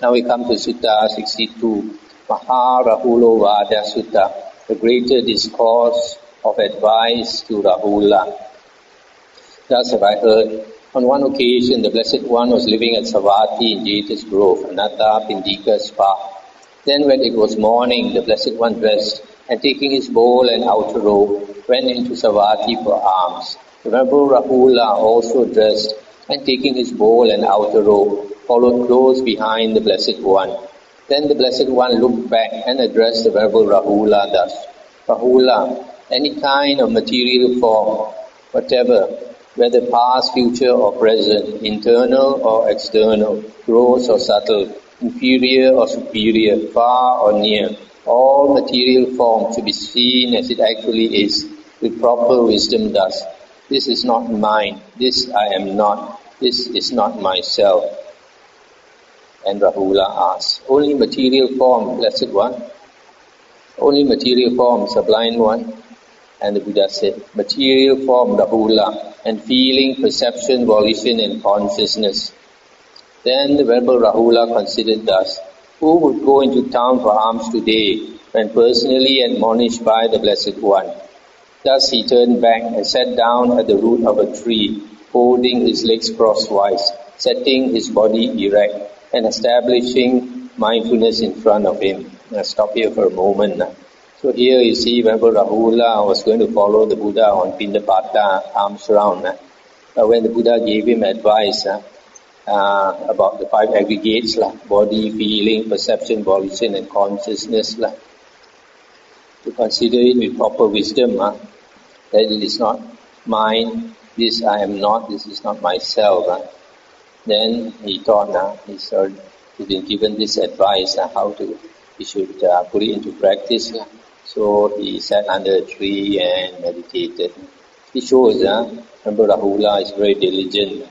Now we come to Sutta 62, Maharahulovada Sutta, the greater discourse of advice to Rahula. Thus have I heard, on one occasion the Blessed One was living at Savatthi in Jeta's Grove, Anatta Pindika's park. Then when it was morning, the Blessed One dressed, and taking his bowl and outer robe, went into Savatthi for alms. The Venerable Rahula also dressed, and taking his bowl and outer robe, followed close behind the Blessed One. Then the Blessed One looked back and addressed the Venerable Rahula thus: Rahula, any kind of material form, whatever, whether past, future or present, internal or external, gross or subtle, inferior or superior, far or near, all material form to be seen as it actually is, with proper wisdom thus: this is not mine, this I am not, this is not myself. And Rahula asked, only material form, Blessed One? Only material form, Sublime One? And the Buddha said, material form, Rahula, and feeling, perception, volition and consciousness. Then the Venerable Rahula considered thus: who would go into town for alms today when personally admonished by the Blessed One? Thus he turned back and sat down at the root of a tree, holding his legs crosswise, setting his body erect, and establishing mindfulness in front of him. I'll stop here for a moment. So here you see Venerable Rahula was going to follow the Buddha on Pindapata, arms round. When the Buddha gave him advice about the five aggregates, body, feeling, perception, volition and consciousness, to consider it with proper wisdom, that it is not mine, this I am not, this is not myself. Then he thought, he's been given this advice how he should put it into practice. So he sat under a tree and meditated. It shows Venerable Rahula is very diligent.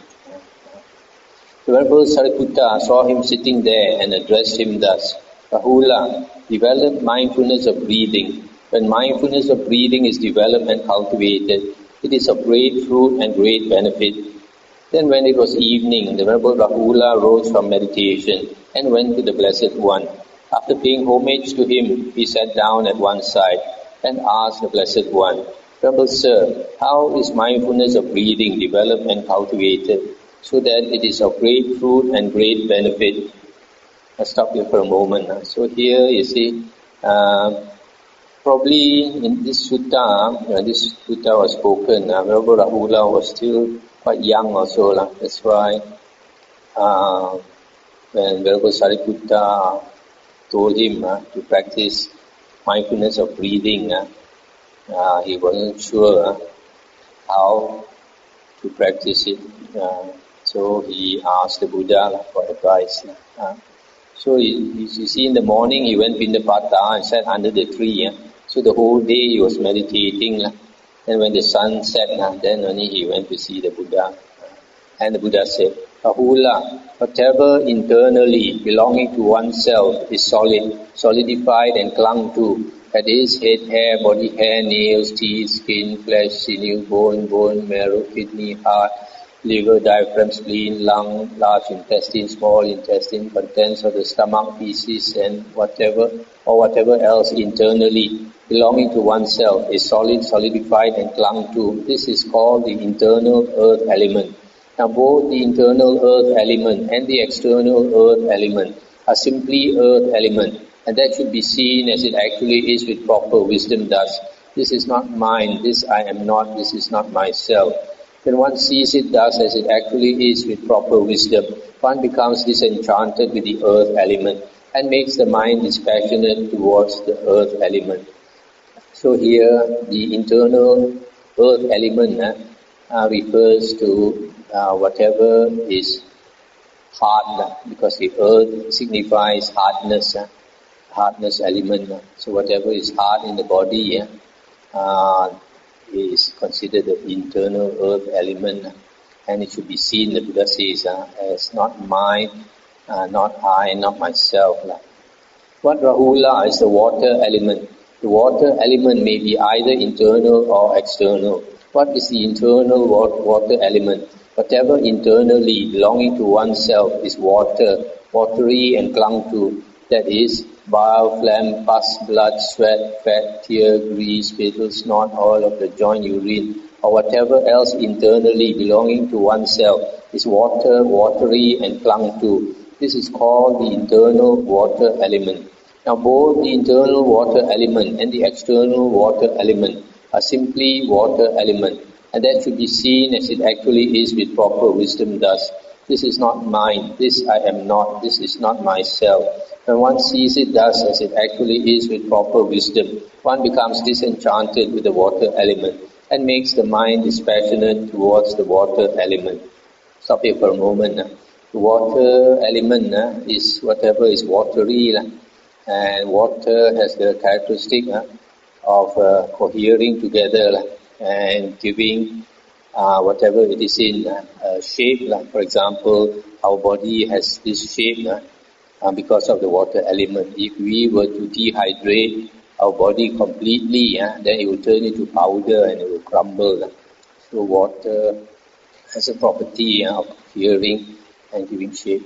The Venerable Sariputta saw him sitting there and addressed him thus: Rahula, develop mindfulness of breathing. When mindfulness of breathing is developed and cultivated, it is of great fruit and great benefit. Then when it was evening, the Venerable Rahula rose from meditation and went to the Blessed One. After paying homage to him, he sat down at one side and asked the Blessed One, Venerable Sir, how is mindfulness of breathing developed and cultivated so that it is of great fruit and great benefit? I'll stop here for a moment. So here you see, probably in this sutta was spoken, Venerable Rahula was still quite young also. That's why when Venerable Sariputta told him to practice mindfulness of breathing, he wasn't sure how to practice it. So he asked the Buddha for advice. So you see, in the morning he went Pindapata and sat under the tree. So the whole day he was meditating. And when the sun set, then only he went to see the Buddha. And the Buddha said, Rahula, whatever internally belonging to oneself is solid, solidified and clung to, that is, head, hair, body hair, nails, teeth, skin, flesh, sinew, bone, marrow, kidney, heart, liver, diaphragm, spleen, lung, large intestine, small intestine, contents of the stomach, feces, and whatever else internally belonging to oneself is solid, solidified and clung to. This is called the internal earth element. Now both the internal earth element and the external earth element are simply earth element, and that should be seen as it actually is with proper wisdom thus: this is not mine, this I am not, this is not myself. When one sees it thus as it actually is with proper wisdom, one becomes disenchanted with the earth element and makes the mind dispassionate towards the earth element. So here the internal earth element refers to whatever is hard, because the earth signifies hardness, hardness element. So whatever is hard in the body is considered the internal earth element, and it should be seen, the Buddha says, as not mine, not I, not myself. What Rahula is the water element. The water element may be either internal or external. What is the internal water element? Whatever internally belonging to oneself is water, watery and clung to, that is, bile, phlegm, pus, blood, sweat, fat, tear, grease, spittle, snot, oil of the joint, urine, or whatever else internally belonging to oneself is water, watery and clung to. This is called the internal water element. Now both the internal water element and the external water element are simply water element, and that should be seen as it actually is with proper wisdom thus. This is not mine, this I am not, this is not myself. When one sees it thus as it actually is with proper wisdom, one becomes disenchanted with the water element and makes the mind dispassionate towards the water element. Stop here for a moment. The water element is whatever is watery, and water has the characteristic of cohering together and giving whatever it is in shape. For example, our body has this shape because of the water element. If we were to dehydrate our body completely, then it will turn into powder and it will crumble. So water has a property of cohering and giving shape.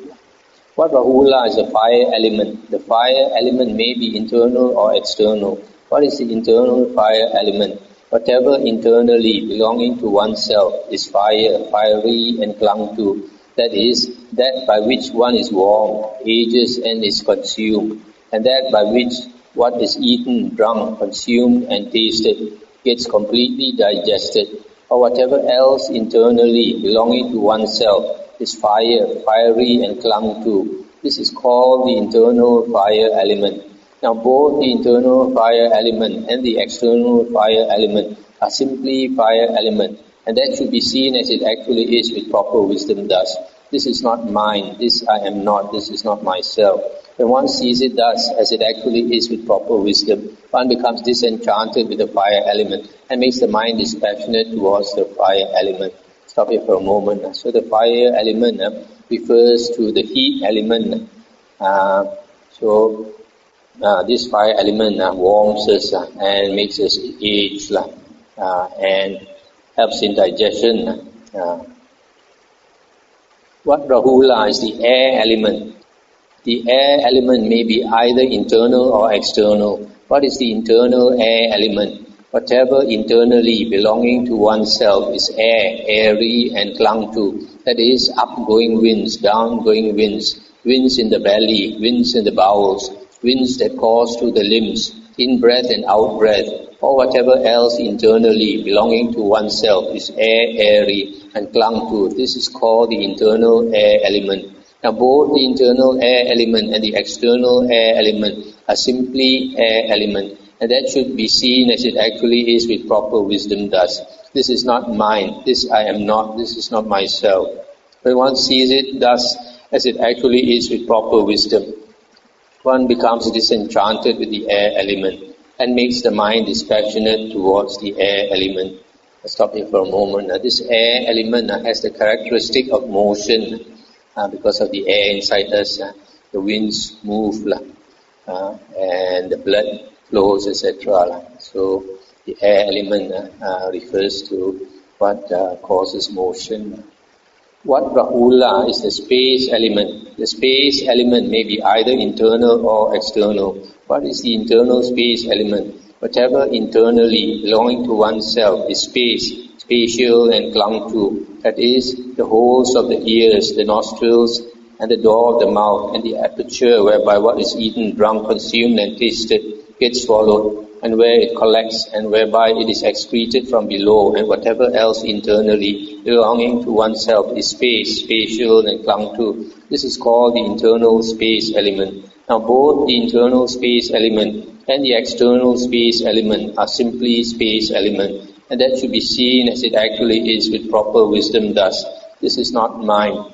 What Rahula is the fire element. The fire element may be internal or external. What is the internal fire element? Whatever internally belonging to oneself is fire, fiery and clung to. That is, that by which one is warmed, ages and is consumed, and that by which what is eaten, drunk, consumed and tasted gets completely digested, or whatever else internally belonging to oneself is fire, fiery and clung to. This is called the internal fire element. Now both the internal fire element and the external fire element are simply fire element, and that should be seen as it actually is with proper wisdom thus. This is not mine, this I am not, this is not myself. When one sees it thus as it actually is with proper wisdom, one becomes disenchanted with the fire element and makes the mind dispassionate towards the fire element. Stop here for a moment. So the fire element refers to the heat element. This fire element warms us and makes us age and helps in digestion. What Rahula is the air element. The air element may be either internal or external. What is the internal air element? Whatever internally belonging to oneself is air, airy and clung to. That is, upgoing winds, downgoing winds, winds in the belly, winds in the bowels, winds that course through the limbs, in-breath and out-breath, or whatever else internally belonging to oneself is air, airy and clung to. This is called the internal air element. Now both the internal air element and the external air element are simply air element, and that should be seen as it actually is with proper wisdom thus. This is not mine, this I am not, this is not myself. When one sees it thus as it actually is with proper wisdom, one becomes disenchanted with the air element and makes the mind dispassionate towards the air element. Let's stop here for a moment. This air element has the characteristic of motion because of the air inside us. The winds move and the blood flows, etc. So the air element refers to what causes motion. What Rahula is the space element. The space element may be either internal or external. What is the internal space element? Whatever internally belonging to oneself is space, spatial and clung to. That is, the holes of the ears, the nostrils, and the door of the mouth, and the aperture whereby what is eaten, drunk, consumed and tasted gets swallowed, and where it collects, and whereby it is excreted from below, and whatever else internally belonging to oneself is space, spatial and clung to. This is called the internal space element. Now both the internal space element and the external space element are simply space element, and that should be seen as it actually is with proper wisdom thus. This is not mine,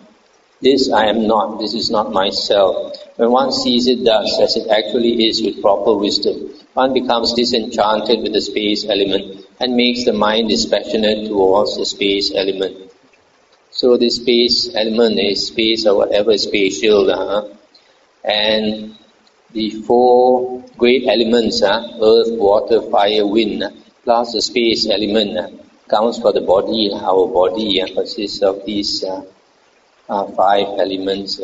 this I am not, this is not myself. When one sees it thus as it actually is with proper wisdom, one becomes disenchanted with the space element and makes the mind dispassionate towards the space element. So this space element is space or whatever is spatial. And the four great elements, earth, water, fire, wind, plus the space element counts for the body. Our body consists of these 5 elements.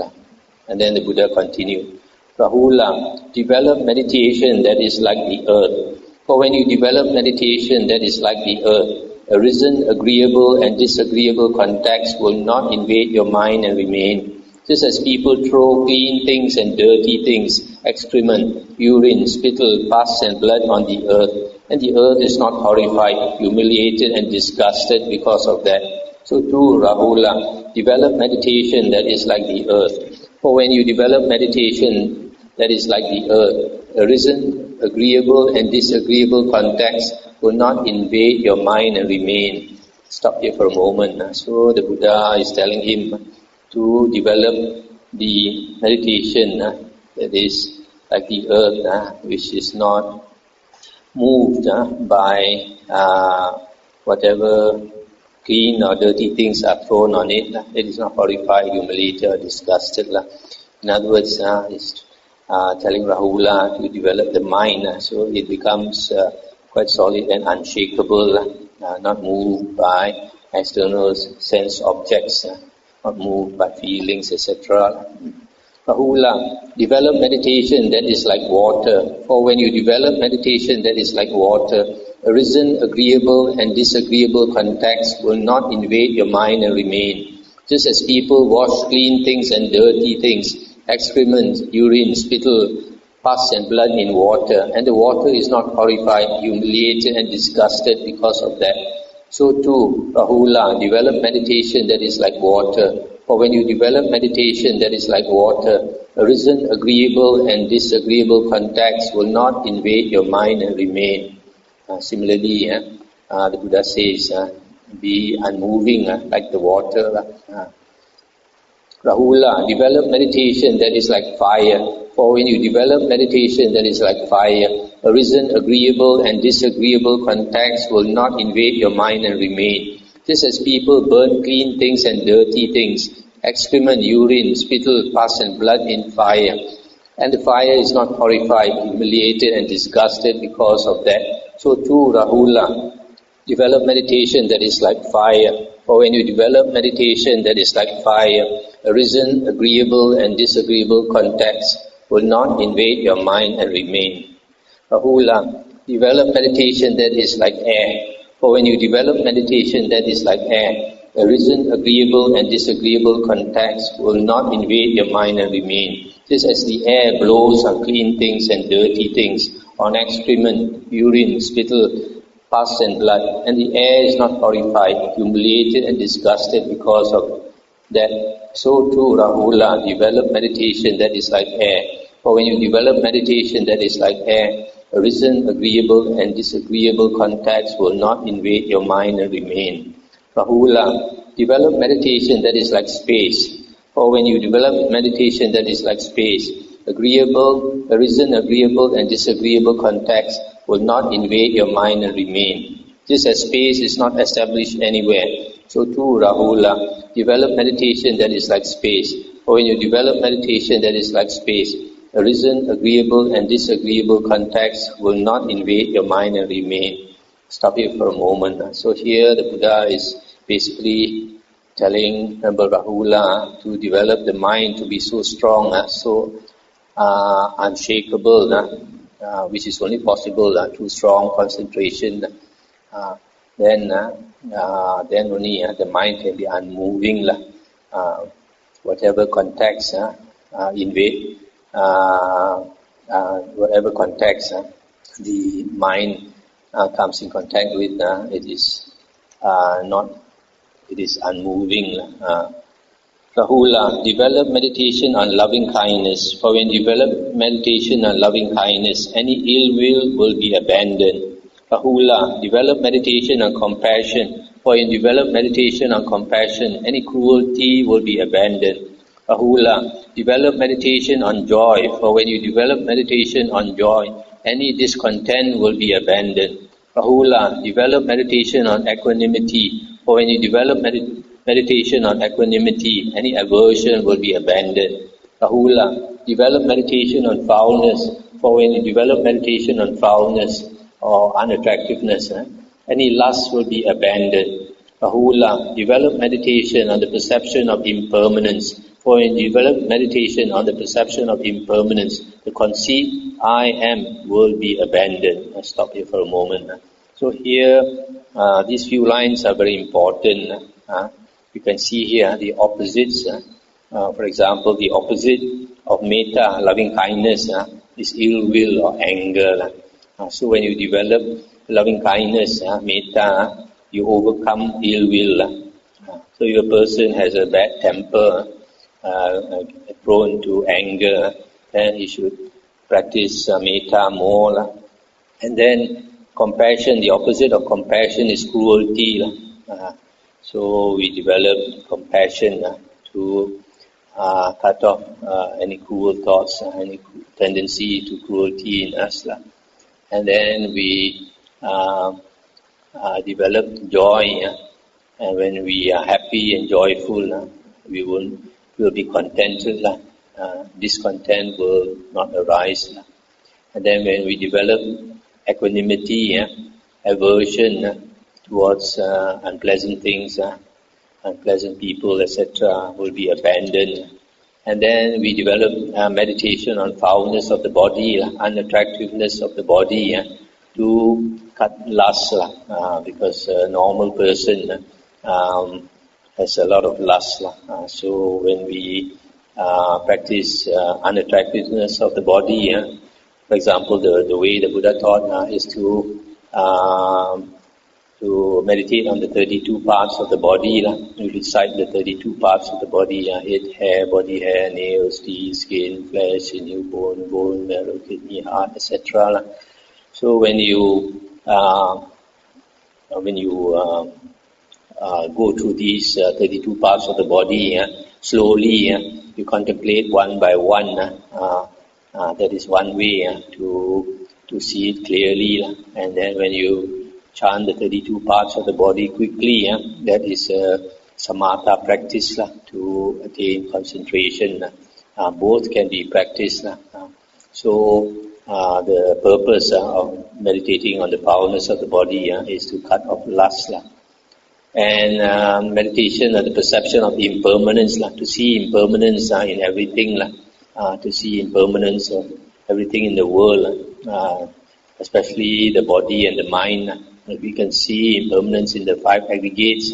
And then the Buddha continued, Rahula, develop meditation that is like the earth. For when you develop meditation that is like the earth, arisen, agreeable and disagreeable contacts will not invade your mind and remain. Just as people throw clean things and dirty things, excrement, urine, spittle, pus and blood on the earth, and the earth is not horrified, humiliated and disgusted because of that. So too, Rahula, develop meditation that is like the earth. For when you develop meditation that is like the earth, arisen, agreeable and disagreeable contacts will not invade your mind and remain. Stop here for a moment. So the Buddha is telling him to develop the meditation that is like the earth, which is not moved by whatever clean or dirty things are thrown on it. It is not horrified, humiliated or disgusted. In other words, it's telling Rahula to develop the mind so it becomes quite solid and unshakable, not moved by external sense objects, not moved by feelings, etc. Rahula, develop meditation that is like water. For when you develop meditation that is like water, arisen, agreeable and disagreeable contacts will not invade your mind and remain. Just as people wash clean things and dirty things, excrement, urine, spittle, pus and blood in water, and the water is not horrified, humiliated and disgusted because of that. So too, Rahula, develop meditation that is like water. For when you develop meditation that is like water, arisen, agreeable and disagreeable contacts will not invade your mind and remain. Similarly, the Buddha says, be unmoving like the water. Rahula, develop meditation that is like fire. For when you develop meditation that is like fire, arisen, agreeable and disagreeable contacts will not invade your mind and remain. Just as people burn clean things and dirty things, excrement, urine, spittle, pus and blood in fire, and the fire is not horrified, humiliated and disgusted because of that. So too, Rahula, develop meditation that is like fire. For when you develop meditation that is like fire, arisen, agreeable and disagreeable contacts will not invade your mind and remain. Rahula, develop meditation that is like air. For when you develop meditation that is like air, arisen, agreeable and disagreeable contacts will not invade your mind and remain. Just as the air blows on clean things and dirty things, on excrement, urine, spittle, pus and blood, and the air is not horrified, humiliated and disgusted because of that. So too, Rahula, develop meditation that is like air. For when you develop meditation that is like air, arisen, agreeable and disagreeable contacts will not invade your mind and remain. Rahula, develop meditation that is like space. For when you develop meditation that is like space, arisen, agreeable and disagreeable contacts will not invade your mind and remain. Just as space is not established anywhere, so too, Rahula, develop meditation that is like space. For when you develop meditation that is like space, arisen, agreeable and disagreeable contacts will not invade your mind and remain. Stop here for a moment. So here the Buddha is basically telling Rahula to develop the mind to be so strong, so unshakable, which is only possible through strong concentration. Then only the mind can be unmoving. Whatever contacts invade, whatever contacts the mind comes in contact with, it is unmoving. Rahula, develop meditation on loving kindness. For when you develop meditation on loving kindness, any ill will be abandoned. Rahula, develop meditation on compassion. For when you develop meditation on compassion, any cruelty will be abandoned. Rahula, develop meditation on joy. For when you develop meditation on joy, any discontent will be abandoned. Rahula, develop meditation on equanimity. For when you develop meditation on equanimity, any aversion will be abandoned. Rahula, develop meditation on foulness. For when you develop meditation on foulness or unattractiveness, any lust will be abandoned. Rahula, develop meditation on the perception of impermanence. For when you develop meditation on the perception of impermanence, the conceit, I am, will be abandoned. I'll stop here for a moment. So here, these few lines are very important. You can see here the opposites. For example, the opposite of metta, loving kindness, is ill will or anger. So when you develop loving kindness, metta, you overcome ill will. So if a person has a bad temper, prone to anger, then he should practice metta more. And then compassion, the opposite of compassion is cruelty. So we develop compassion to cut off any cruel thoughts, any tendency to cruelty in us. And then we develop joy, and when we are happy and joyful, we will be contented. Discontent will not arise. And then when we develop equanimity, aversion towards unpleasant things, unpleasant people, etc., will be abandoned. And then we develop meditation on foulness of the body, unattractiveness of the body, to cut lust, because a normal person has a lot of lust. So when we practice unattractiveness of the body, for example, the way the Buddha taught is to meditate on the 32 parts of the body. We recite the 32 parts of the body: head, hair, body hair, nails, teeth, skin, flesh, sinew, bone, marrow, kidney, heart, etc. So when you go through these 32 parts of the body, slowly you contemplate one by one. That is one way to see it clearly. And then when you chant the 32 parts of the body quickly, that is samatha practice to attain concentration. Both can be practiced. So the purpose of meditating on the foulness of the body is to cut off lust. And meditation on the perception of impermanence, to see impermanence in everything, to see impermanence of everything in the world, especially the body and the mind. If we can see impermanence in the five aggregates,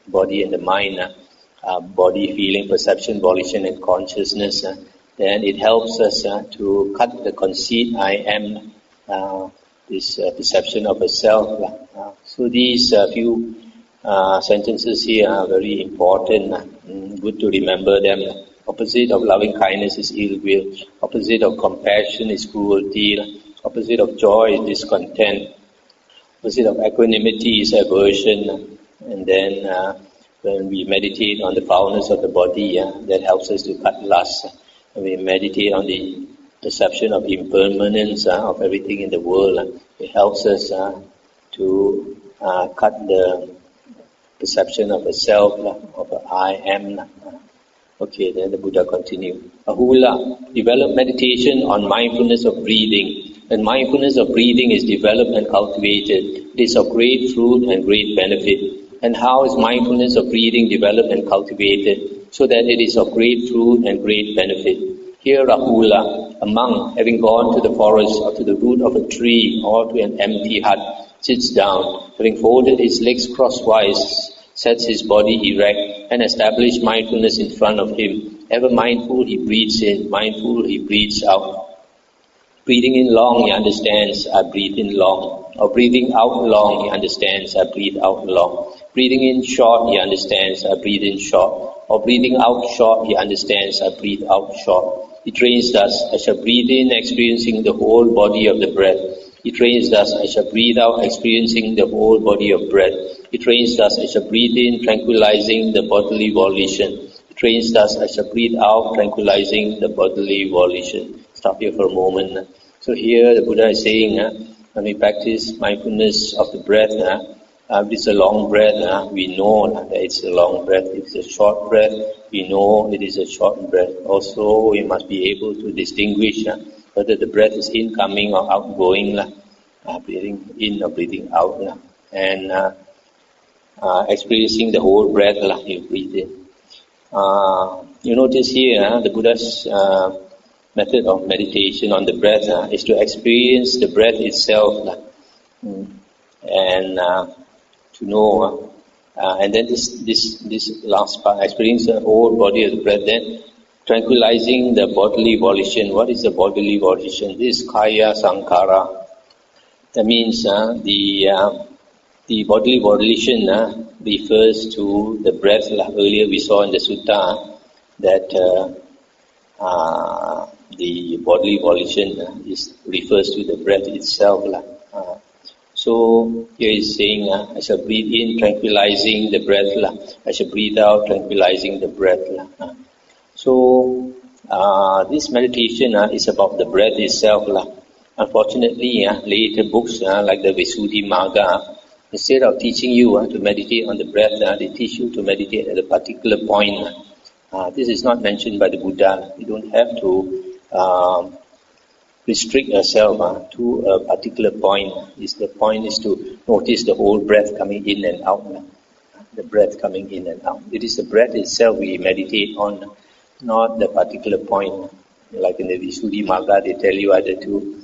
body and the mind, body, feeling, perception, volition and consciousness, then it helps us to cut the conceit, I am, this perception of a self. So these few sentences here are very important, good to remember them. Opposite of loving kindness is ill will. Opposite of compassion is cruelty. Opposite of joy is discontent. Opposite of equanimity is aversion. And then when we meditate on the foulness of the body, that helps us to cut lust. When we meditate on the perception of impermanence of everything in the world, it helps us to cut the perception of a self, of a I am. Okay, then the Buddha continued. Rahula, develop meditation on mindfulness of breathing. When mindfulness of breathing is developed and cultivated, it is of great fruit and great benefit. And how is mindfulness of breathing developed and cultivated? So that it is of great fruit and great benefit. Here Rahula, a monk, having gone to the forest or to the root of a tree or to an empty hut, sits down, having folded his legs crosswise, sets his body erect, and established mindfulness in front of him. Ever mindful, he breathes in. Mindful, he breathes out. Breathing in long, he understands, I breathe in long. Or breathing out long, he understands, I breathe out long. Breathing in short, he understands, I breathe in short. Or breathing out short, he understands, I breathe out short. He trains thus, I shall breathe in, experiencing the whole body of the breath. He trains thus, I shall breathe out, experiencing the whole body of breath. He trains thus, I shall breathe in, tranquilizing the bodily volition. He trains thus, I shall breathe out, tranquilizing the bodily volition. Stop here for a moment. So here the Buddha is saying, when we practice mindfulness of the breath, if it's a long breath, we know that it's a long breath. If it's a short breath, we know it is a short breath. Also, we must be able to distinguish whether the breath is incoming or outgoing, breathing in or breathing out, and experiencing the whole breath, you breathe in. You notice here, the Buddha's method of meditation on the breath is to experience the breath itself, and to know, and then this last part, experience the whole body of the breath, then tranquilizing the bodily volition. What is the bodily volition? This is kaya sankhara. That means the bodily volition refers to the breath. Earlier we saw in the sutta that the bodily volition refers to the breath itself. So here is saying, I shall breathe in, tranquilizing the breath. I shall breathe out, tranquilizing the breath. So this meditation is about the breath itself. Unfortunately, later books like the Visuddhimagga, instead of teaching you to meditate on the breath, they teach you to meditate at a particular point. This is not mentioned by the Buddha. You don't have to restrict yourself to a particular point. The point is to notice the whole breath coming in and out. The breath coming in and out. It is the breath itself we meditate on, not the particular point. Like in the Visuddhimagga, they tell you either to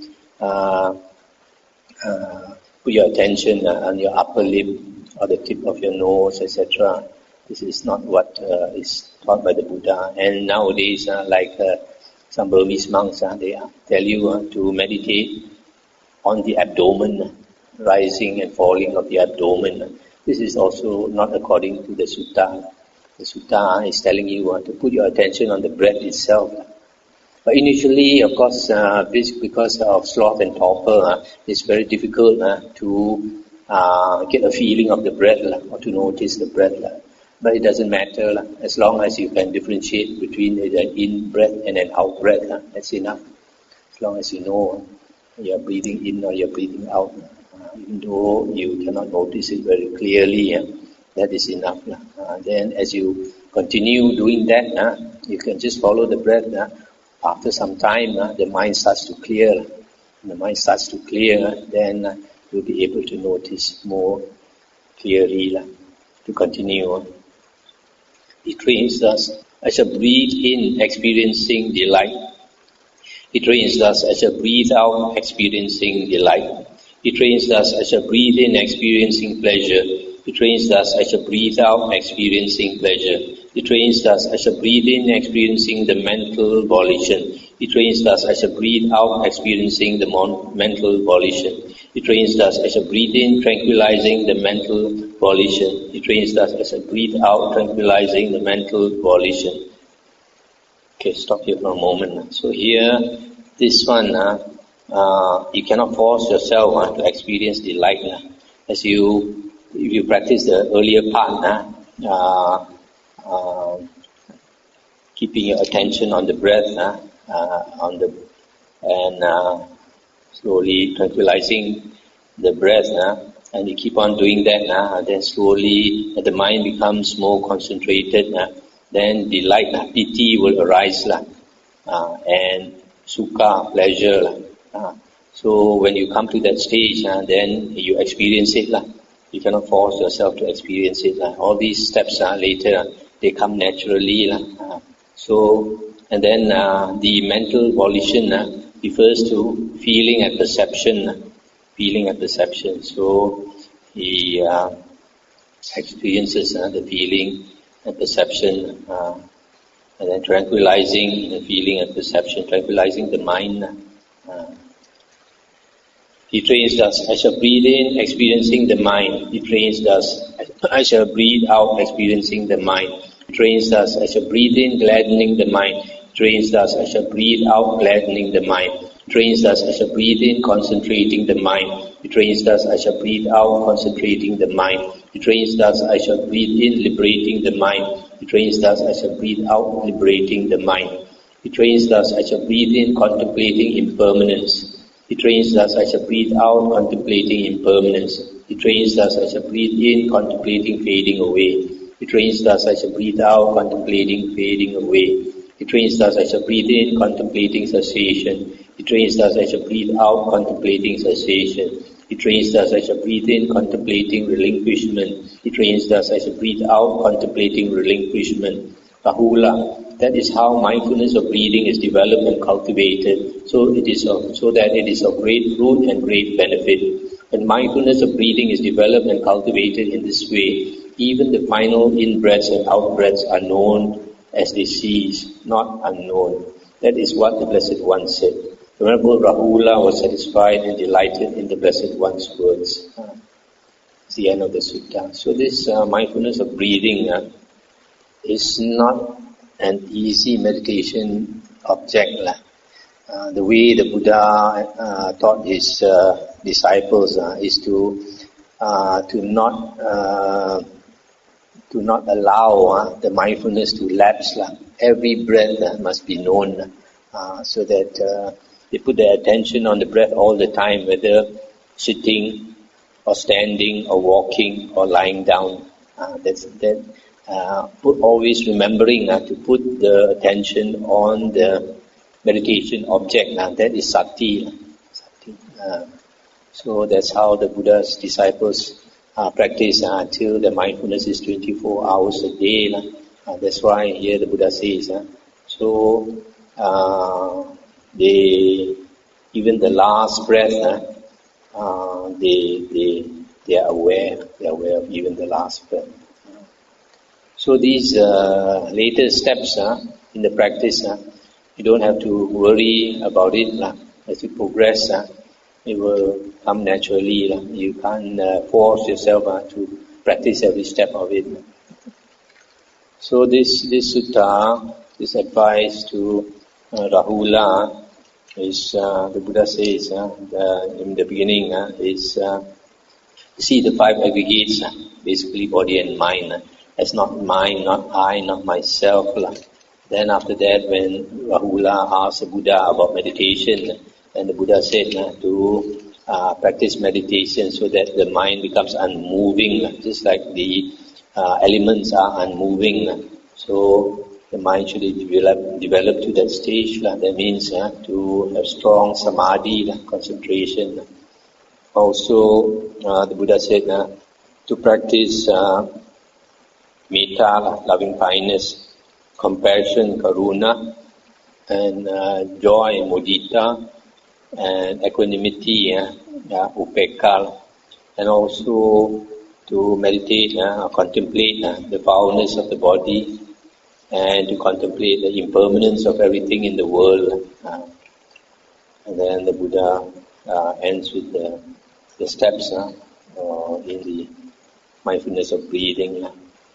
put your attention on your upper lip or the tip of your nose, etc. This is not what is taught by the Buddha. And nowadays, some Burmese monks, they tell you to meditate on the abdomen, rising and falling of the abdomen. This is also not according to the sutta. The sutta is telling you to put your attention on the breath itself. But initially, of course, because of sloth and torpor, it's very difficult to get a feeling of the breath or to notice the breath. But it doesn't matter, as long as you can differentiate between the in-breath and an out-breath, that's enough. As long as you know you're breathing in or you're breathing out, even though you cannot notice it very clearly, that is enough. Then as you continue doing that, you can just follow the breath. After some time, the mind starts to clear. When the mind starts to clear, then you'll be able to notice more clearly. To continue, he trains us, I shall breathe in, experiencing delight. He trains us, I shall breathe out, experiencing delight. He trains us, I shall breathe in, experiencing pleasure. He trains us, I shall breathe out, experiencing pleasure. He trains us, I shall breathe in, experiencing the mental volition. He trains us, I shall breathe out, experiencing the mental volition. He trains us, I shall breathe in, tranquilizing the mental volition. He trains us, I shall breathe out, tranquilizing the mental volition. Okay, stop here for a moment. So here, this one, you cannot force yourself to experience delight. If you practice the earlier part, keeping your attention on the breath, slowly tranquilizing the breath, and you keep on doing that, then slowly the mind becomes more concentrated, then delight, piti will arise, and sukha, pleasure. So when you come to that stage, then you experience it. You cannot force yourself to experience it. All these steps later, they come naturally. And then the mental volition refers to feeling and perception. So he experiences the feeling and perception, and then tranquilizing the feeling and perception, tranquilizing the mind. He trains us, I shall breathe in, experiencing the mind. He trains us, I shall breathe out, experiencing the mind. He trains us, I shall breathe in, gladdening the mind. He trains us, I shall breathe out, gladdening the mind. He trains us, I shall breathe in, concentrating the mind. He trains us, I shall breathe out, concentrating the mind. He trains us, I shall breathe in, liberating the mind. He trains us, I shall breathe out, liberating the mind. He trains us, I shall breathe in, contemplating impermanence. He trains us, I shall breathe out, contemplating impermanence. He trains us, I shall breathe in, contemplating fading away. He trains us, I shall breathe out, contemplating fading away. He trains us, I shall breathe in, contemplating cessation. He trains us, I shall breathe out, contemplating cessation. He trains us, I shall breathe in, contemplating relinquishment. He trains us, I shall breathe out, contemplating relinquishment. Rahula. That is how mindfulness of breathing is developed and cultivated, so that it is of great fruit and great benefit. When mindfulness of breathing is developed and cultivated in this way, even the final in-breaths and out-breaths are known as they cease, not unknown. That is what the Blessed One said. The Venerable Rahula was satisfied and delighted in the Blessed One's words. It's the end of the sutta. So this mindfulness of breathing is not an easy meditation object. The way the Buddha taught his disciples is to not allow the mindfulness to lapse. Every breath must be known, so that they put their attention on the breath all the time, whether sitting or standing or walking or lying down. Always remembering to put the attention on the meditation object. That is sati. So that's how the Buddha's disciples practice until the mindfulness is 24 hours a day. That's why here the Buddha says, even the last breath, they are aware of even the last breath. So these later steps in the practice, you don't have to worry about it. As you progress, it will come naturally. You can't force yourself to practice every step of it. So this sutta, this advice to Rahula, is the Buddha says in the beginning is see the five aggregates, basically body and mind, as not mine, not I, not myself. Then after that, when Rahula asked the Buddha about meditation, and the Buddha said to practice meditation so that the mind becomes unmoving, just like the elements are unmoving. So the mind should develop to that stage. That means to have strong samadhi, concentration. Also, the Buddha said to practice metta, loving kindness, compassion, karuna, and joy, mudita, and equanimity, upekkha, and also to meditate, contemplate the foulness of the body, and to contemplate the impermanence of everything in the world. And then the Buddha ends with the steps in the mindfulness of breathing.